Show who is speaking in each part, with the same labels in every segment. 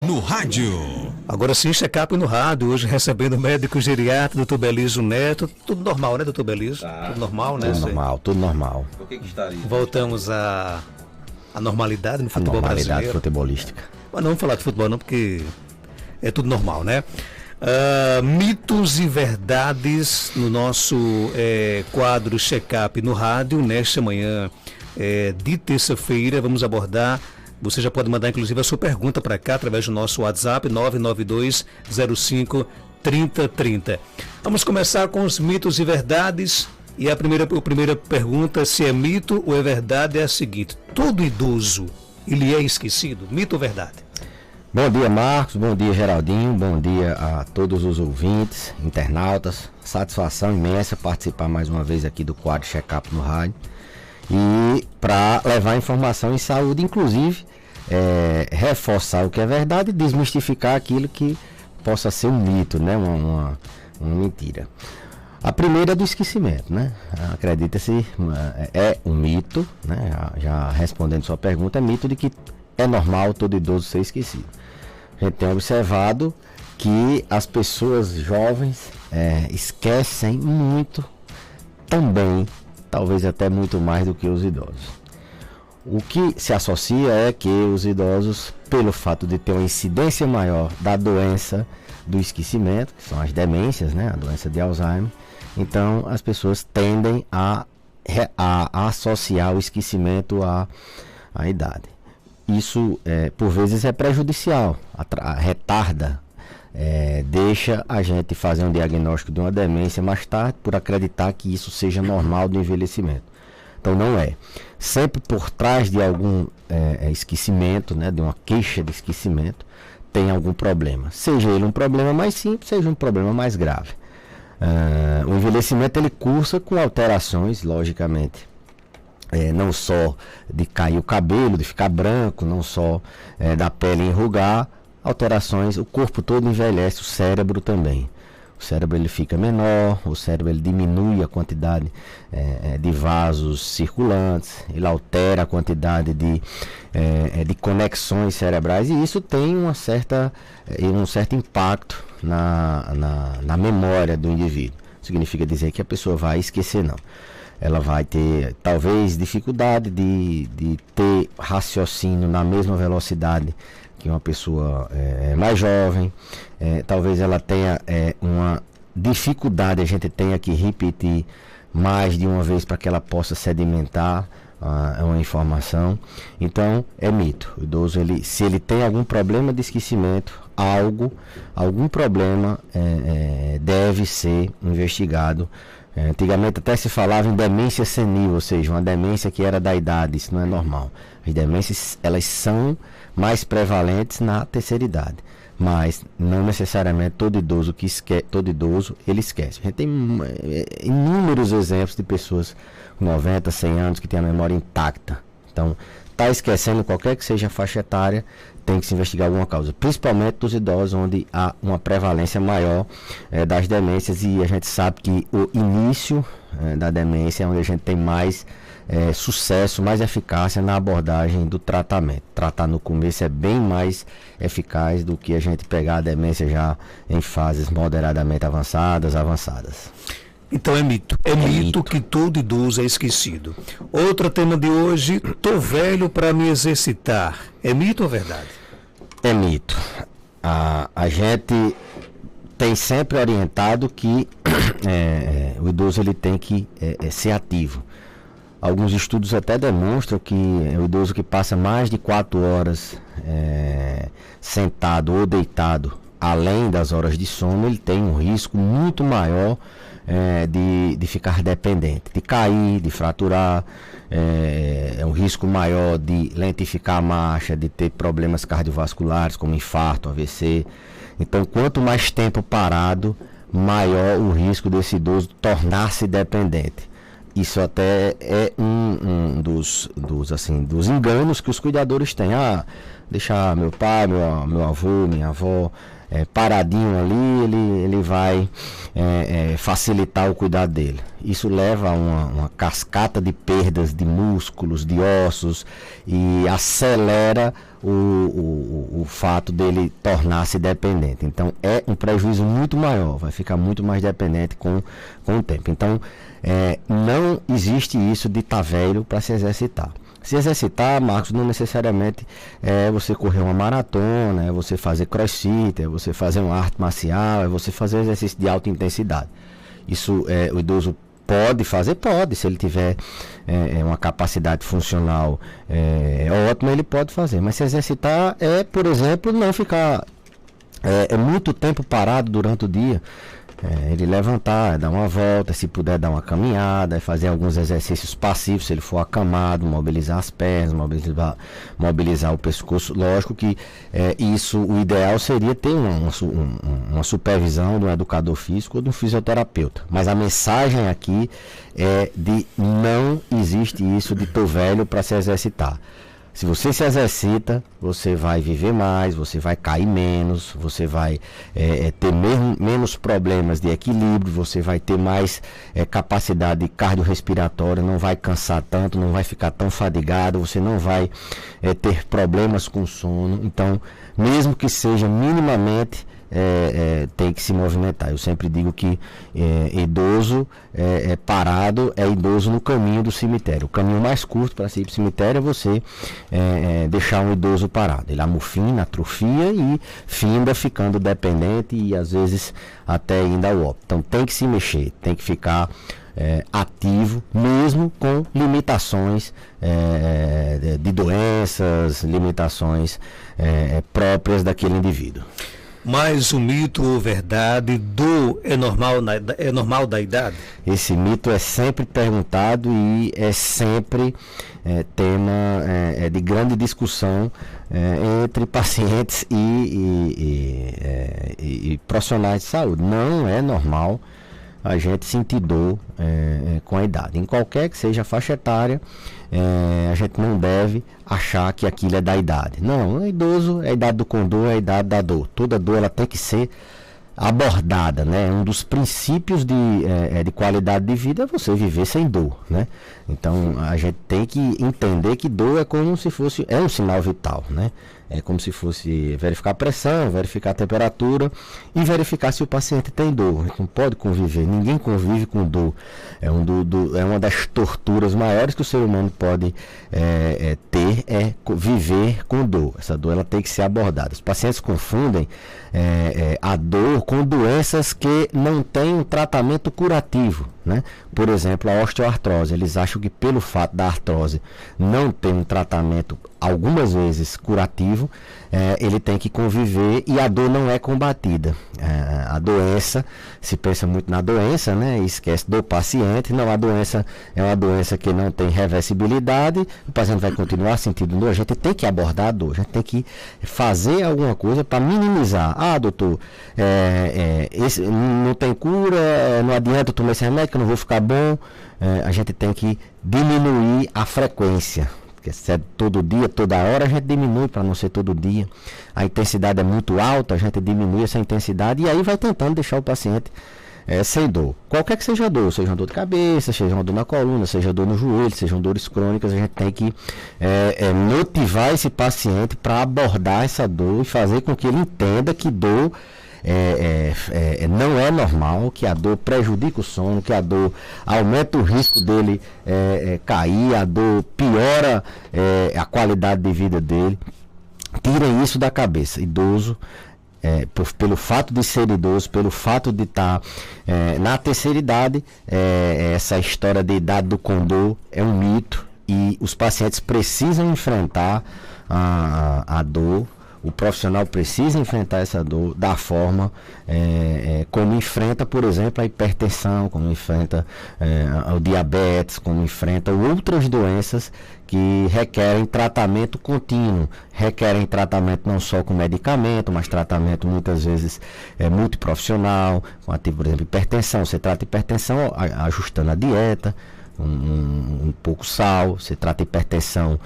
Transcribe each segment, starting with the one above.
Speaker 1: No rádio.
Speaker 2: Agora sim, check-up no rádio, hoje recebendo o médico geriatra, Dr. Belizo Neto. Tudo normal, né, Dr. Belizo? Tudo normal, né?
Speaker 3: Tudo normal.
Speaker 4: Por que estaria?
Speaker 2: Voltamos à normalidade no futebol brasileiro.
Speaker 3: Futebolística.
Speaker 2: Mas não vamos falar de futebol não, porque é tudo normal, né? Mitos e verdades no nosso quadro check-up no rádio. Nesta manhã de terça-feira vamos abordar. Você já pode mandar inclusive a sua pergunta para cá através do nosso WhatsApp 992053030. Vamos começar com os mitos e verdades. E a primeira pergunta, se é mito ou é verdade, é a seguinte: todo idoso ele é esquecido? Mito ou verdade?
Speaker 3: Bom dia, Marcos. Bom dia, Geraldinho. Bom dia a todos os ouvintes, internautas. Satisfação imensa participar mais uma vez aqui do quadro Check-up no rádio. E para levar informação em saúde, inclusive reforçar o que é verdade e desmistificar aquilo que possa ser um mito, né? Uma mentira. A primeira é do esquecimento, né? Acredita-se, é um mito, né? Já respondendo sua pergunta, é mito de que é normal todo idoso ser esquecido. A gente tem observado que as pessoas jovens esquecem muito também, talvez até muito mais do que os idosos. O que se associa é que os idosos, pelo fato de ter uma incidência maior da doença do esquecimento, que são as demências, né? A doença de Alzheimer, então as pessoas tendem a associar o esquecimento à idade. Isso, por vezes, é prejudicial, retarda, deixa a gente fazer um diagnóstico de uma demência mais tarde por acreditar que isso seja normal do envelhecimento. Então não é. Sempre por trás de algum esquecimento, né, de uma queixa de esquecimento, tem algum problema. Seja ele um problema mais simples, seja um problema mais grave. O envelhecimento ele cursa com alterações, logicamente. Não só de cair o cabelo, de ficar branco, não só da pele enrugar, alterações, o corpo todo envelhece, o cérebro também. O cérebro ele fica menor, o cérebro ele diminui a quantidade de vasos circulantes, ele altera a quantidade de conexões cerebrais e isso tem um certo impacto na memória do indivíduo. Significa dizer que a pessoa vai esquecer, não. Ela vai ter talvez dificuldade de ter raciocínio na mesma velocidade que uma pessoa mais jovem, talvez ela tenha uma dificuldade, a gente tenha que repetir mais de uma vez para que ela possa sedimentar uma informação. Então é mito. O idoso, se ele tem algum problema de esquecimento, algum problema deve ser investigado. Antigamente até se falava em demência senil, ou seja, uma demência que era da idade. Isso não é normal. As demências elas são mais prevalentes na terceira idade, mas não necessariamente todo idoso ele esquece. A gente tem inúmeros exemplos de pessoas com 90, 100 anos que têm a memória intacta. Então, está esquecendo qualquer que seja a faixa etária, tem que se investigar alguma causa, principalmente dos idosos, onde há uma prevalência maior das demências, e a gente sabe que o início da demência é onde a gente tem mais sucesso, mais eficácia na abordagem do tratamento. Tratar no começo é bem mais eficaz do que a gente pegar a demência já em fases moderadamente avançadas.
Speaker 2: Então é mito. É mito que todo idoso é esquecido. Outro tema de hoje: tô velho para me exercitar. É mito ou verdade?
Speaker 3: É mito. A gente tem sempre orientado que o idoso ele tem que ser ativo. Alguns estudos até demonstram que o idoso que passa mais de 4 horas sentado ou deitado, além das horas de sono, ele tem um risco muito maior de ficar dependente, de cair, de fraturar, é um risco maior de lentificar a marcha, de ter problemas cardiovasculares como infarto, AVC. Então, quanto mais tempo parado, maior o risco desse idoso tornar-se dependente. Isso até é um dos enganos que os cuidadores têm. deixar meu pai, meu avô, minha avó paradinho ali, ele vai facilitar o cuidado dele. Isso leva a uma cascata de perdas de músculos, de ossos, e acelera o fato dele tornar-se dependente. Então é um prejuízo muito maior, vai ficar muito mais dependente com o tempo. Então não existe isso de estar velho para se exercitar. Se exercitar, Marcos, não necessariamente é você correr uma maratona, é você fazer crossfit, é você fazer uma arte marcial, é você fazer exercício de alta intensidade. Isso o idoso pode fazer? Pode. Se ele tiver uma capacidade funcional ótima, ele pode fazer. Mas se exercitar por exemplo, não ficar muito tempo parado durante o dia. Ele levantar, dar uma volta, se puder dar uma caminhada, fazer alguns exercícios passivos, se ele for acamado, mobilizar as pernas, mobilizar o pescoço. Lógico que isso, o ideal seria ter uma supervisão de um educador físico ou de um fisioterapeuta. Mas a mensagem aqui é de não existe isso de tô velho para se exercitar. Se você se exercita, você vai viver mais, você vai cair menos, você vai ter menos problemas de equilíbrio, você vai ter mais capacidade cardiorrespiratória, não vai cansar tanto, não vai ficar tão fadigado, você não vai ter problemas com sono. Então, mesmo que seja minimamente, tem que se movimentar. Eu sempre digo que idoso parado é idoso no caminho do cemitério. O caminho mais curto para ir para o cemitério é você deixar um idoso parado. Ele amofina, atrofia e finda ficando dependente e às vezes até ainda ao óbito. Então tem que se mexer, tem que ficar ativo, mesmo com limitações de doenças, limitações próprias daquele indivíduo.
Speaker 2: Mas o mito ou verdade é normal da idade?
Speaker 3: Esse mito é sempre perguntado e é sempre tema de grande discussão entre pacientes e profissionais de saúde. Não é normal a gente sentir dor com a idade. Em qualquer que seja a faixa etária, a gente não deve achar que aquilo é da idade. Não, idoso é a idade do condor, é a idade da dor. Toda dor ela tem que ser abordada, né? Um dos princípios de qualidade de vida é você viver sem dor, né? Então a gente tem que entender que dor é como se fosse um sinal vital, né? É como se fosse verificar a pressão, verificar a temperatura e verificar se o paciente tem dor. Não pode conviver, ninguém convive com dor. É uma das torturas maiores que o ser humano pode ter, viver com dor. Essa dor ela tem que ser abordada. Os pacientes confundem a dor com doenças que não têm um tratamento curativo, né? Por exemplo, a osteoartrose. Eles acham que pelo fato da artrose não ter um tratamento algumas vezes curativo, ele tem que conviver e a dor não é combatida. A doença, se pensa muito na doença, né, e esquece do paciente. Não, a doença é uma doença que não tem reversibilidade, o paciente vai continuar sentindo dor. A gente tem que abordar a dor, a gente tem que fazer alguma coisa para minimizar. Ah, doutor, esse não tem cura, não adianta eu tomar esse remédio que eu não vou ficar bom. A gente tem que diminuir a frequência. Porque se é todo dia, toda hora, a gente diminui para não ser todo dia. A intensidade é muito alta, a gente diminui essa intensidade e aí vai tentando deixar o paciente sem dor. Qualquer que seja a dor, seja uma dor de cabeça, seja uma dor na coluna, seja dor no joelho, sejam dores crônicas, a gente tem que motivar esse paciente para abordar essa dor e fazer com que ele entenda que dor não é normal, que a dor prejudica o sono, que a dor aumenta o risco dele cair, a dor piora a qualidade de vida dele. Tirem isso da cabeça. Idoso, pelo fato de ser idoso, pelo fato de estar na terceira idade, essa história de idade do condor é um mito e os pacientes precisam enfrentar a dor. O profissional precisa enfrentar essa dor da forma como enfrenta, por exemplo, a hipertensão, como enfrenta o diabetes, como enfrenta outras doenças que requerem tratamento contínuo, requerem tratamento não só com medicamento, mas tratamento muitas vezes multiprofissional, por exemplo, hipertensão. Você trata hipertensão ajustando a dieta, um pouco sal. Você trata hipertensão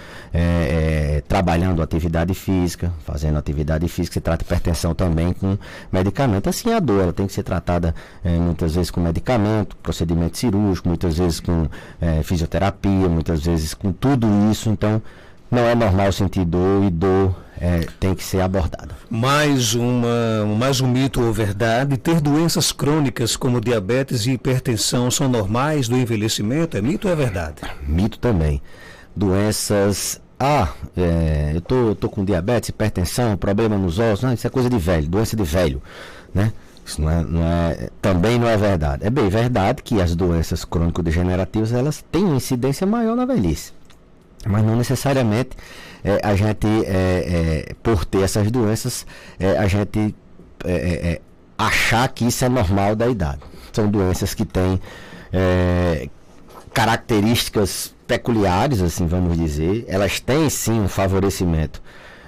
Speaker 3: trabalhando atividade física, fazendo atividade física. Você trata hipertensão também com medicamento. Assim, a dor ela tem que ser tratada muitas vezes com medicamento, procedimento cirúrgico, muitas vezes com fisioterapia, muitas vezes com tudo isso. Então, não é normal sentir dor, e dor tem que ser abordada.
Speaker 2: Mais um mito ou verdade: ter doenças crônicas como diabetes e hipertensão são normais do envelhecimento? É mito ou é verdade?
Speaker 3: Mito também. Doenças... eu tô com diabetes, hipertensão, problema nos ossos. Não, isso é coisa de velho, doença de velho, né? Isso também não é verdade. É bem verdade que as doenças crônico-degenerativas elas têm uma incidência maior na velhice. Mas não necessariamente a gente, por ter essas doenças, a gente achar que isso é normal da idade. São doenças que têm características peculiares, assim vamos dizer. Elas têm sim um favorecimento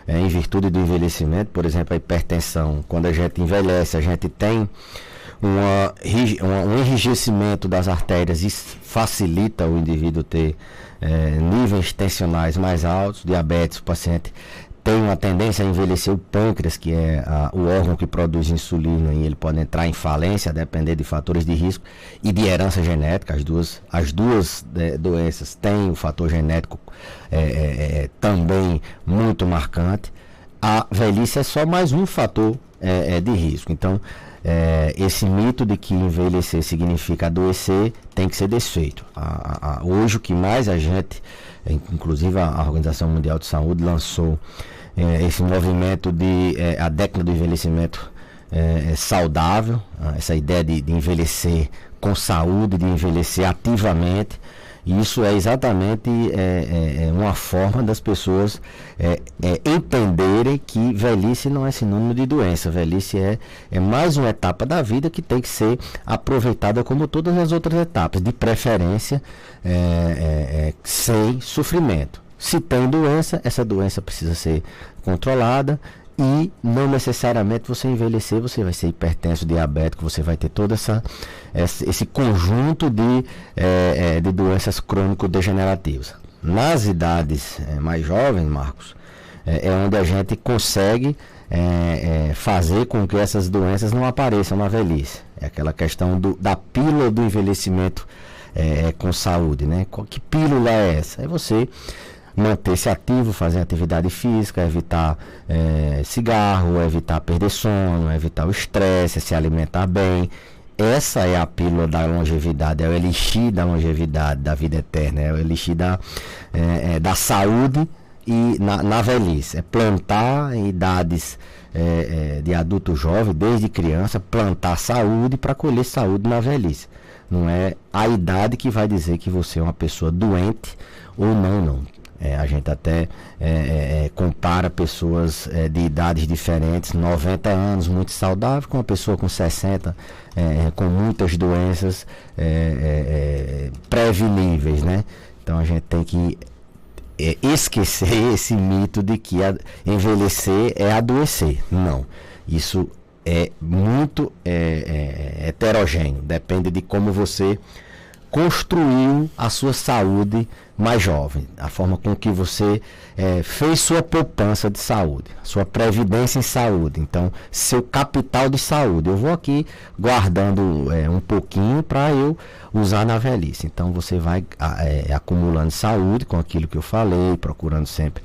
Speaker 3: em virtude do envelhecimento. Por exemplo, a hipertensão, quando a gente envelhece, a gente tem um enrijecimento das artérias. Isso facilita o indivíduo ter níveis tensionais mais altos. Diabetes, o paciente tem uma tendência a envelhecer o pâncreas, que é o órgão que produz insulina, e ele pode entrar em falência a depender de fatores de risco e de herança genética. As duas doenças têm um fator genético também muito marcante. A velhice é só mais um fator de risco. Então, esse mito de que envelhecer significa adoecer tem que ser desfeito. Hoje o que mais a gente, inclusive a Organização Mundial de Saúde lançou esse movimento de a década do envelhecimento saudável, essa ideia de envelhecer com saúde, de envelhecer ativamente. E isso é exatamente uma forma das pessoas entenderem que velhice não é sinônimo de doença. Velhice é mais uma etapa da vida que tem que ser aproveitada como todas as outras etapas, de preferência sem sofrimento. Se tem doença, essa doença precisa ser controlada. E não necessariamente você envelhecer, você vai ser hipertenso, diabético, você vai ter todo esse conjunto de doenças crônico-degenerativas. Nas idades mais jovens, Marcos, é onde a gente consegue fazer com que essas doenças não apareçam na velhice. É aquela questão da pílula do envelhecimento com saúde, né? Que pílula é essa? É você manter-se ativo, fazer atividade física, evitar cigarro, evitar perder sono, evitar o estresse, se alimentar bem. Essa é a pílula da longevidade, é o elixir da longevidade, da vida eterna, é o elixir da saúde e na velhice. É plantar em idades de adulto jovem, desde criança, plantar saúde para colher saúde na velhice. Não é a idade que vai dizer que você é uma pessoa doente ou não. A gente até compara pessoas de idades diferentes, 90 anos muito saudável, com uma pessoa com 60, com muitas doenças preveníveis, né? Então a gente tem que esquecer esse mito de que envelhecer é adoecer. Não, isso é muito heterogêneo, depende de como você construiu a sua saúde mais jovem, a forma com que você fez sua poupança de saúde, sua previdência em saúde, então seu capital de saúde. Eu vou aqui guardando um pouquinho para eu usar na velhice. Então você vai acumulando saúde com aquilo que eu falei, procurando sempre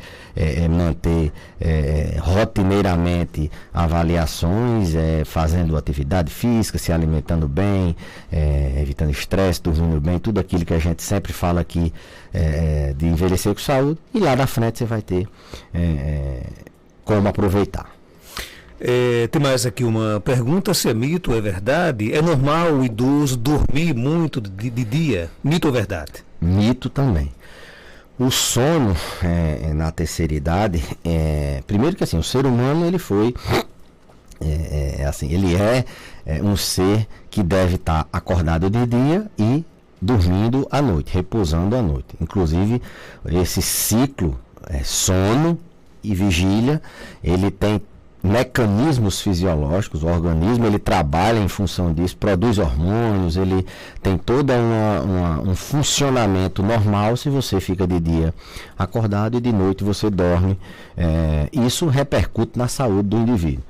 Speaker 3: manter rotineiramente avaliações, fazendo atividade física, se alimentando bem, evitando estresse, dormindo bem, tudo aquilo que a gente sempre fala aqui de envelhecer com saúde, e lá na frente você vai ter como aproveitar.
Speaker 2: Tem mais aqui uma pergunta: se é mito ou é verdade? É normal o idoso dormir muito de dia? Mito ou verdade?
Speaker 3: Mito também. O sono na terceira idade, primeiro que assim, o ser humano ele foi ele é um ser que deve estar acordado de dia e dormindo à noite, repousando à noite. Inclusive, esse ciclo sono e vigília, ele tem mecanismos fisiológicos, o organismo ele trabalha em função disso, produz hormônios, ele tem todo um funcionamento normal se você fica de dia acordado e de noite você dorme. Isso repercute na saúde do indivíduo.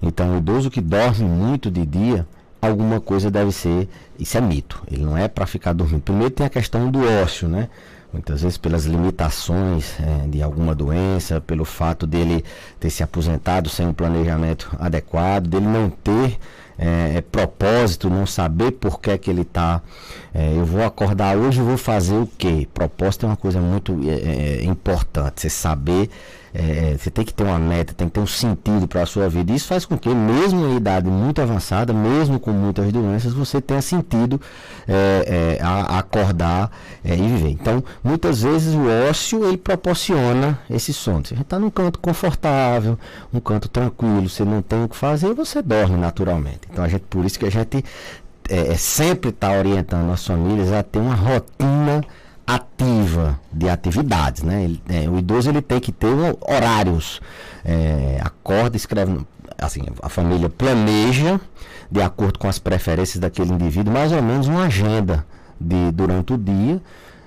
Speaker 3: Então, o idoso que dorme muito de dia, alguma coisa deve ser, isso é mito, ele não é para ficar dormindo. Primeiro tem a questão do ócio, né? Muitas vezes pelas limitações de alguma doença, pelo fato dele ter se aposentado sem um planejamento adequado, dele não ter propósito, não saber por que que ele está. Eu vou acordar hoje e vou fazer o quê? Propósito é uma coisa muito importante, você saber. Você tem que ter uma meta, tem que ter um sentido para a sua vida. Isso faz com que, mesmo em idade muito avançada, mesmo com muitas doenças, você tenha sentido a acordar e viver. Então, muitas vezes o ócio ele proporciona esse sono. Você está num canto confortável, um canto tranquilo, você não tem o que fazer, você dorme naturalmente. Então, por isso que a gente sempre está orientando as famílias a ter uma rotina ativa de atividades, né? O idoso ele tem que ter horários, acorda, escreve, assim, a família planeja de acordo com as preferências daquele indivíduo, mais ou menos uma agenda durante o dia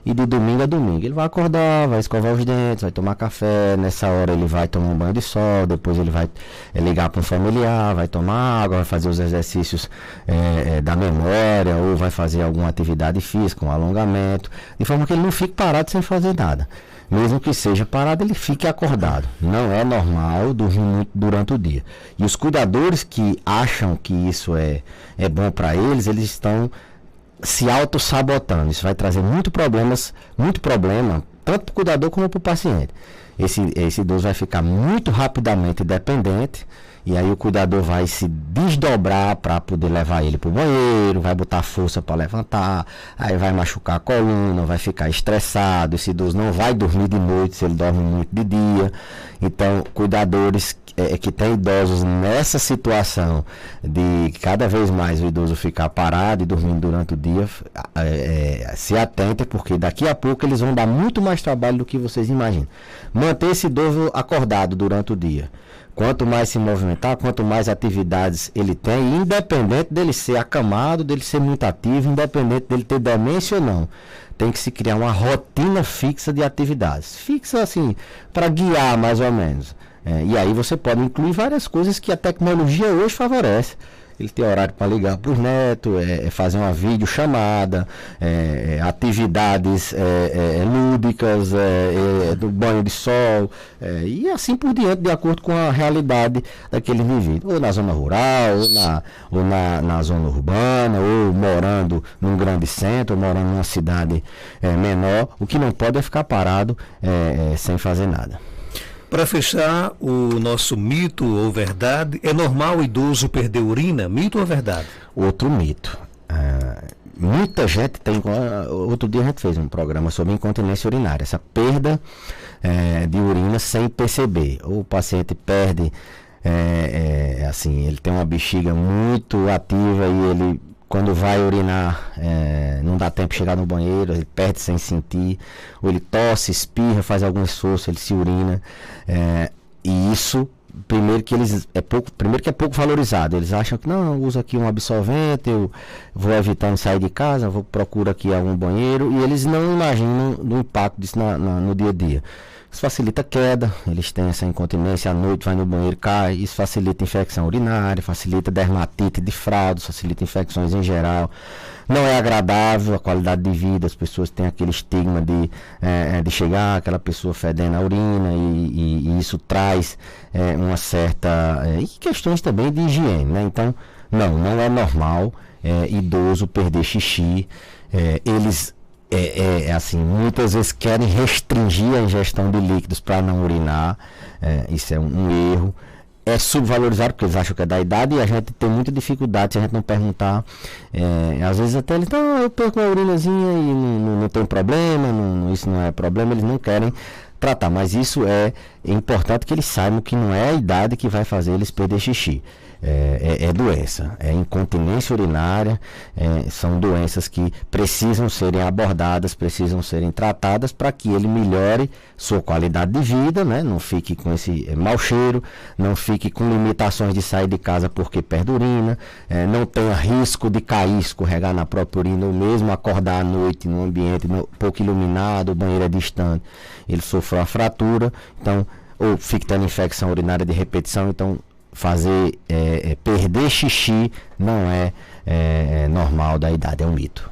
Speaker 3: e de domingo a domingo. Ele vai acordar, vai escovar os dentes, vai tomar café, nessa hora ele vai tomar um banho de sol, depois ele vai ligar para um familiar, vai tomar água, vai fazer os exercícios da memória, ou vai fazer alguma atividade física, um alongamento, de forma que ele não fique parado sem fazer nada. Mesmo que seja parado, ele fique acordado. Não é normal dormir muito durante o dia. E os cuidadores que acham que isso é bom para eles estão se auto-sabotando. Isso vai trazer muito problema, tanto para o cuidador como para o paciente. Esse idoso vai ficar muito rapidamente dependente, e aí o cuidador vai se desdobrar para poder levar ele para o banheiro, vai botar força para levantar, aí vai machucar a coluna, vai ficar estressado. Esse idoso não vai dormir de noite se ele dorme muito de dia. Então, cuidadores que tem idosos nessa situação de cada vez mais o idoso ficar parado e dormindo durante o dia, se atentem, porque daqui a pouco eles vão dar muito mais trabalho do que vocês imaginam. Manter esse idoso acordado durante o dia. Quanto mais se movimentar, quanto mais atividades ele tem, independente dele ser acamado, dele ser muito ativo, independente dele ter demência ou não, tem que se criar uma rotina fixa de atividades. Fixa assim, para guiar mais ou menos. E aí você pode incluir várias coisas que a tecnologia hoje favorece. Ele tem horário para ligar para os netos, fazer uma videochamada, atividades lúdicas, do banho de sol, e assim por diante, de acordo com a realidade daquele indivíduo, ou na zona rural, ou na zona urbana, ou morando num grande centro, ou morando numa cidade menor. O que não pode é ficar parado sem fazer nada.
Speaker 2: Para fechar o nosso mito ou verdade, é normal o idoso perder urina? Mito ou verdade?
Speaker 3: Outro mito. Muita gente tem. Outro dia a gente fez um programa sobre incontinência urinária, essa perda de urina sem perceber. O paciente perde, assim, ele tem uma bexiga muito ativa e ele, quando vai urinar, não dá tempo de chegar no banheiro, ele perde sem sentir, ou ele tosse, espirra, faz algum esforço, ele se urina, e isso, primeiro que é pouco valorizado. Eles acham que não, eu uso aqui um absorvente, eu vou evitando sair de casa, vou procurar aqui algum banheiro, e eles não imaginam o impacto disso no dia a dia. Isso facilita a queda, eles têm essa incontinência, à noite vai no banheiro, cai, isso facilita infecção urinária, facilita dermatite de fraldas, facilita infecções em geral. Não é agradável a qualidade de vida, as pessoas têm aquele estigma de chegar aquela pessoa fedendo a urina, e isso traz uma certa... e questões também de higiene, né? Então, não é normal idoso perder xixi. Eles... assim, muitas vezes querem restringir a ingestão de líquidos para não urinar. Isso é um erro. É subvalorizado porque eles acham que é da idade, e a gente tem muita dificuldade se a gente não perguntar. Às vezes até eles, eu perco uma urinazinha e não tem problema, isso não é problema. Eles não querem tratar, mas isso é importante que eles saibam que não é a idade que vai fazer eles perder xixi. É doença, é incontinência urinária, são doenças que precisam serem abordadas, precisam serem tratadas para que ele melhore sua qualidade de vida, né? Não fique com esse mau cheiro, não fique com limitações de sair de casa porque perde urina, não tenha risco de cair, escorregar na própria urina, ou mesmo acordar à noite num ambiente pouco iluminado, o banheiro é distante, ele sofreu a fratura, então, ou fique tendo infecção urinária de repetição, então fazer perder xixi não é normal da idade, é um mito.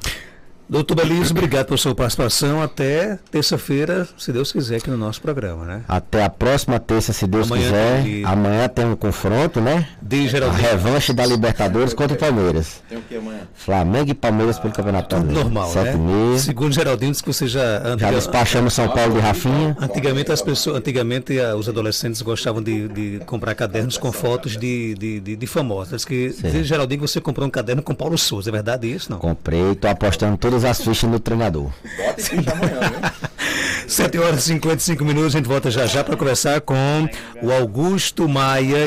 Speaker 2: Doutor Belísio, obrigado pela sua participação. Até terça-feira, se Deus quiser, aqui no nosso programa, né?
Speaker 3: Até a próxima terça, se Deus quiser. Amanhã tem um confronto, né? A revanche da Libertadores contra o Palmeiras.
Speaker 1: Tem o que amanhã?
Speaker 3: Flamengo e Palmeiras pelo Campeonato
Speaker 2: Tudo
Speaker 3: Paulista.
Speaker 2: normal,
Speaker 3: 7h30.
Speaker 2: né? Segundo Geraldinho, disse que você já
Speaker 3: despachamos São Paulo de Rafinha.
Speaker 2: Antigamente os adolescentes gostavam de comprar cadernos com fotos de famosos. Diz Geraldinho que você comprou um caderno com Paulo Souza. É verdade isso, não?
Speaker 3: Comprei, estou apostando todas as fichas no treinador.
Speaker 1: Bota e ficha amanhã, né?
Speaker 2: 7h55, a gente volta já para conversar com o Augusto Maia.